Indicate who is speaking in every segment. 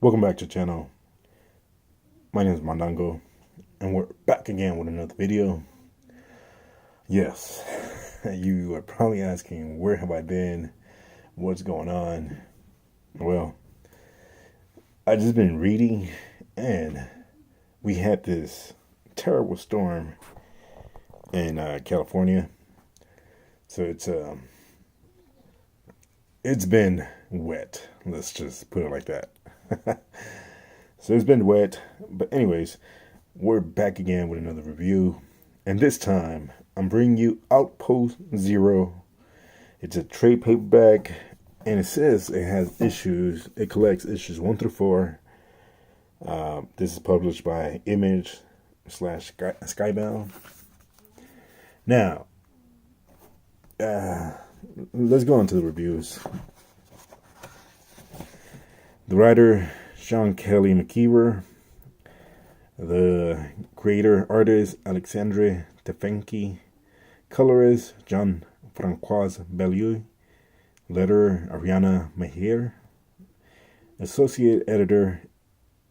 Speaker 1: Welcome back to the channel. My name is Mandango, and we're back again with another video. Yes, you are probably asking, where have I been? What's going on? Well, I just been reading, and we had this terrible storm in California. So it's been wet. Let's just put it like that. So it's been wet, but anyways, we're back again with another review, and this time I'm bringing you Outpost Zero. It's a trade paperback, and it says it has issues. It collects issues 1 through 4. This is published by Image / Skybound. Now, let's go on to the reviews. The writer, Sean Kelly McKeever. The creator, artist, Alexandre Tefenki. Colorist, Jean-Francois Bellieu. Letterer, Ariana Mehier. Associate editor,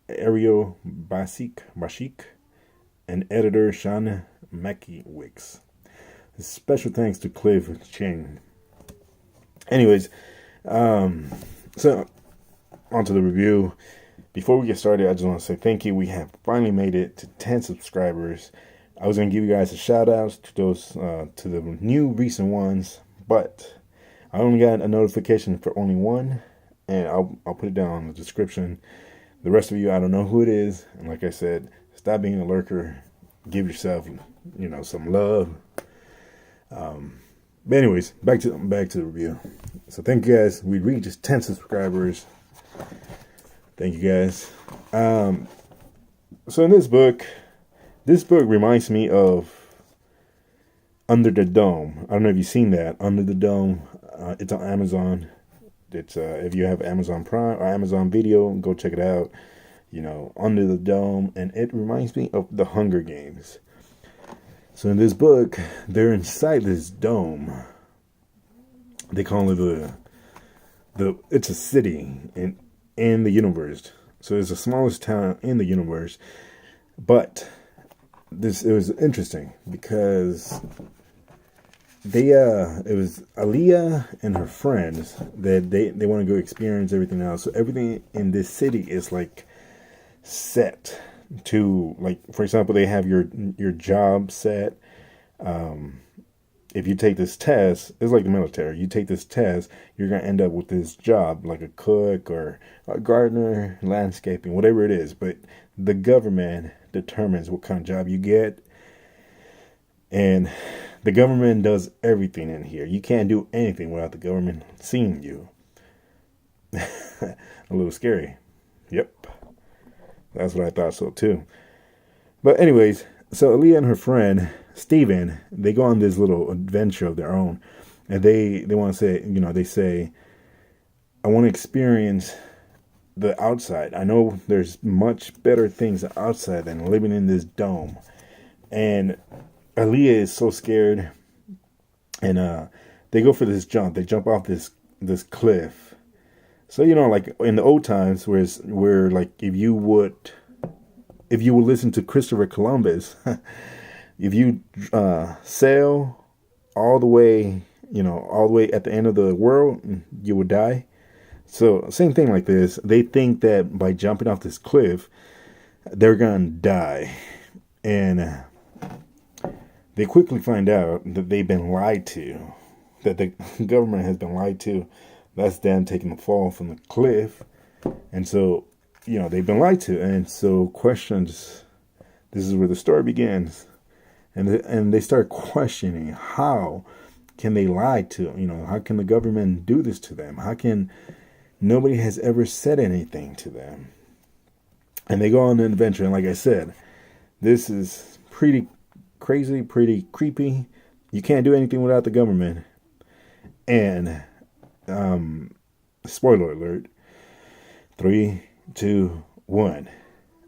Speaker 1: Ariel Bashik. And editor, Sean Makiewicz. Special thanks to Cliff Chang. Anyways, so on to the review. Before we get started, I just want to say thank you. We have finally made it to 10 subscribers. I was going to give you guys a shout out to those, to the new recent ones, but I only got a notification for only one, and I'll put it down in the description. The rest of you, I don't know who it is, and like I said, stop being a lurker. Give yourself, some love. But anyways, back to the review. So thank you guys. We reached 10 subscribers. Thank you guys. So in this book reminds me of Under the Dome. I don't know if you've seen that. Under the Dome. It's on Amazon. It's if you have Amazon Prime or Amazon Video, go check it out. Under the Dome, and it reminds me of the Hunger Games. So in this book, they're inside this dome. They call it it's a city in the universe. So it's the smallest town in the universe. But it was interesting because it was Alea and her friends that they want to go experience everything else. So everything in this city is like set to, like, for example, they have your job set. If you take this test, it's like the military. You take this test, you're going to end up with this job, like a cook or a gardener, landscaping, whatever it is. But the government determines what kind of job you get. And the government does everything in here. You can't do anything without the government seeing you. A little scary. Yep. That's what I thought so too. But anyways, so Alea and her friend Steven, they go on this little adventure of their own, and they want to say, they say, I want to experience the outside. I know there's much better things outside than living in this dome. And Alea is so scared, and they go for this jump. They jump off this cliff. So like in the old times, where like if you would listen to Christopher Columbus. If you sail all the way, all the way at the end of the world, you would die. So same thing like this. They think that by jumping off this cliff, they're going to die. And they quickly find out that they've been lied to, that the government has been lied to. That's them taking the fall from the cliff. And so, they've been lied to. And so questions, this is where the story begins. And they start questioning, how can they lie to, how can the government do this to them? How can nobody has ever said anything to them? And they go on an adventure. And like I said, this is pretty crazy, pretty creepy. You can't do anything without the government. And spoiler alert, 3, 2, 1.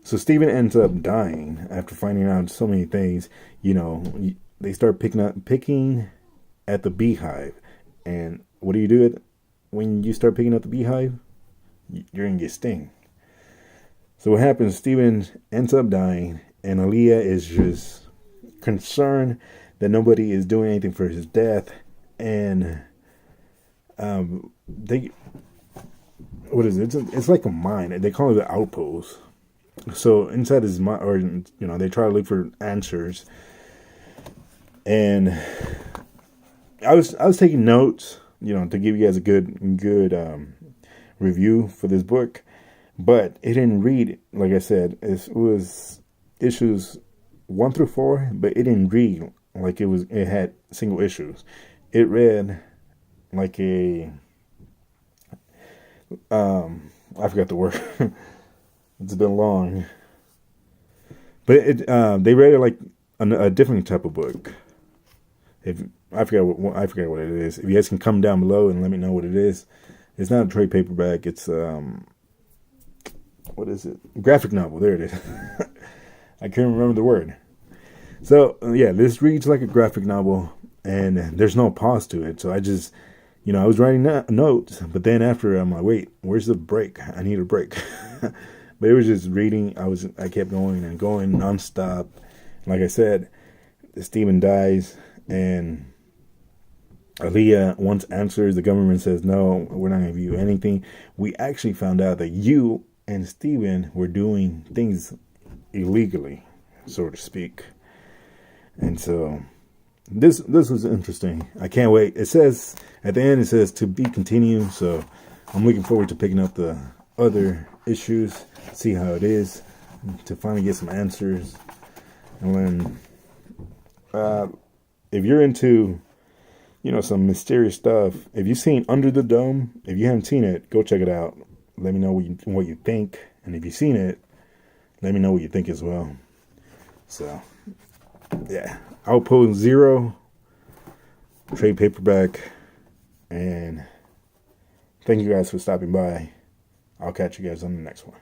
Speaker 1: So Steven ends up dying after finding out so many things. They start picking at the beehive. And what do when you start picking at the beehive? You're going to get sting. So what happens? Steven ends up dying, and Alea is just concerned that nobody is doing anything for his death, and they, what is it? It's like a mine. They call it the Outpost. So inside his mind, or they try to look for answers, and I was taking notes, to give you guys a good review for this book, but it didn't read, like I said, it was issues 1 through 4, but it didn't read like it had single issues. It read like a I forgot the word. It's been long, but they read it like a different type of book. If I forget what it is. If you guys can come down below and let me know what it is. It's not a trade paperback. It's what is it? Graphic novel. There it is. I can't remember the word. So yeah, this reads like a graphic novel, and there's no pause to it. So I just, I was writing notes, but then after I'm like, wait, where's the break? I need a break. But it was just reading. I kept going and going nonstop. Like I said, Steven dies, and Alea wants answers. The government says, no, we're not going to give you anything. We actually found out that you and Steven were doing things illegally, so to speak. And so this was interesting. I can't wait. It says, at the end, it says to be continued. So I'm looking forward to picking up the other issues, see how it is, to finally get some answers. And then, if you're into, some mysterious stuff, if you've seen Under the Dome, if you haven't seen it, go check it out. Let me know what you think. And if you've seen it, let me know what you think as well. So, yeah. Outpost Zero, trade paperback. And thank you guys for stopping by. I'll catch you guys on the next one.